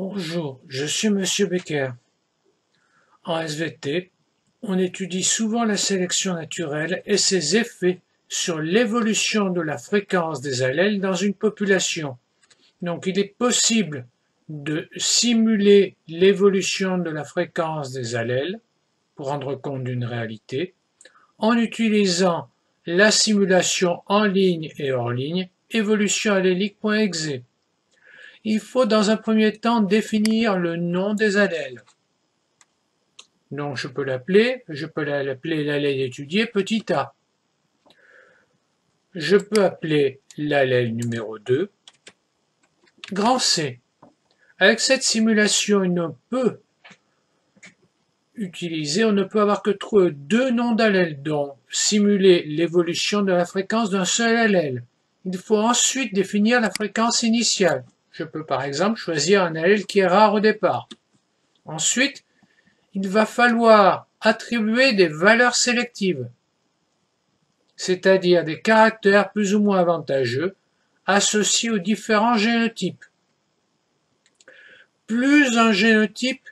Bonjour, je suis Monsieur Becker. En SVT, on étudie souvent la sélection naturelle et ses effets sur l'évolution de la fréquence des allèles dans une population. Donc il est possible de simuler l'évolution de la fréquence des allèles pour rendre compte d'une réalité en utilisant la simulation en ligne et hors ligne évolutionallélique.exe. Il faut dans un premier temps définir le nom des allèles. Donc je peux l'appeler l'allèle étudié petit a. Je peux appeler l'allèle numéro 2 grand C. Avec cette simulation, on ne peut avoir que deux noms d'allèles, donc simuler l'évolution de la fréquence d'un seul allèle. Il faut ensuite définir la fréquence initiale. Je peux par exemple choisir un allèle qui est rare au départ. Ensuite, il va falloir attribuer des valeurs sélectives, c'est-à-dire des caractères plus ou moins avantageux associés aux différents génotypes. Plus un génotype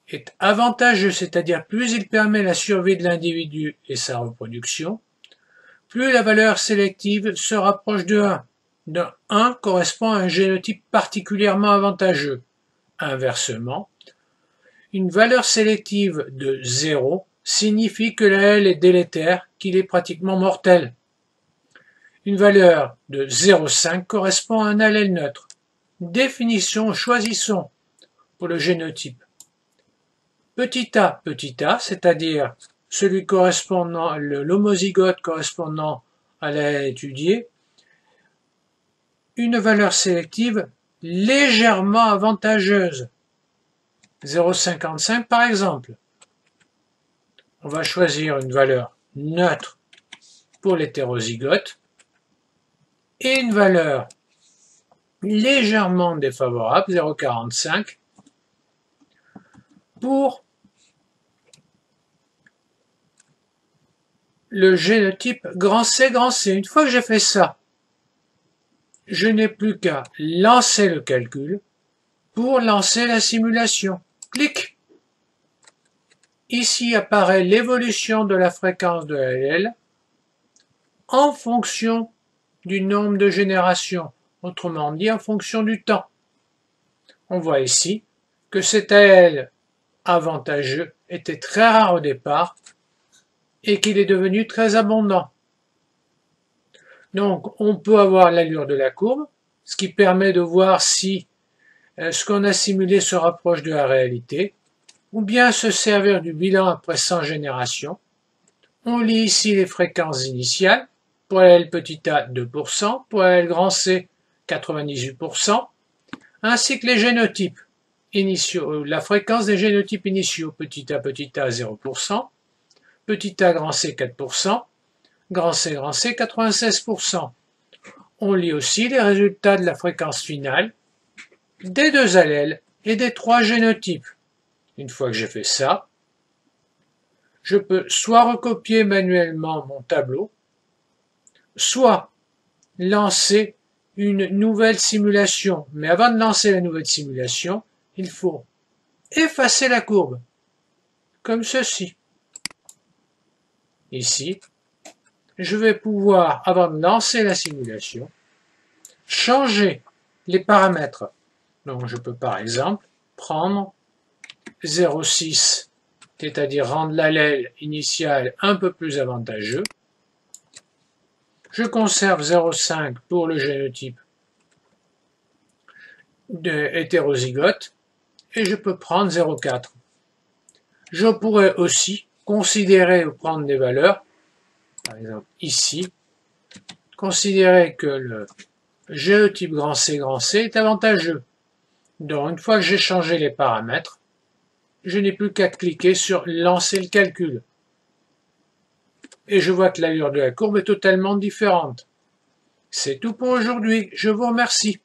est avantageux, c'est-à-dire plus il permet la survie de l'individu et sa reproduction, plus la valeur sélective se rapproche de 1. De 1 correspond à un génotype particulièrement avantageux. Inversement, une valeur sélective de 0 signifie que l'allèle est délétère, qu'il est pratiquement mortel. Une valeur de 0,5 correspond à un allèle neutre. Définition, choisissons pour le génotype. Petit a, c'est-à-dire celui correspondant, l'homozygote correspondant à l'allèle étudié, une valeur sélective légèrement avantageuse, 0,55 par exemple. On va choisir une valeur neutre pour l'hétérozygote et une valeur légèrement défavorable, 0,45, pour le génotype grand C, grand C. Une fois que j'ai fait ça, je n'ai plus qu'à lancer le calcul pour lancer la simulation. Clic. Ici apparaît l'évolution de la fréquence de l'allèle en fonction du nombre de générations, autrement dit en fonction du temps. On voit ici que cet allèle avantageux était très rare au départ et qu'il est devenu très abondant. Donc on peut avoir l'allure de la courbe, ce qui permet de voir si ce qu'on a simulé se rapproche de la réalité, ou bien se servir du bilan après 100 générations. On lit ici les fréquences initiales, pour l'allèle petit a 2%, pour l'allèle grand C 98%, ainsi que les génotypes initiaux, la fréquence des génotypes initiaux, petit a 0%, petit a grand C 4%, grand C 96%. On lit aussi les résultats de la fréquence finale des deux allèles et des trois génotypes. Une fois que j'ai fait ça, je peux soit recopier manuellement mon tableau, soit lancer une nouvelle simulation. Mais avant de lancer la nouvelle simulation, il faut effacer la courbe, comme ceci. Ici, je vais pouvoir, avant de lancer la simulation, changer les paramètres. Donc je peux par exemple prendre 0,6, c'est-à-dire rendre l'allèle initial un peu plus avantageux. Je conserve 0,5 pour le génotype de hétérozygote et je peux prendre 0,4. Je pourrais aussi considérer ou prendre des valeurs, par exemple ici, considérer que le génotype grand C est avantageux. Donc une fois que j'ai changé les paramètres, je n'ai plus qu'à cliquer sur lancer le calcul. Et je vois que l'allure de la courbe est totalement différente. C'est tout pour aujourd'hui. Je vous remercie.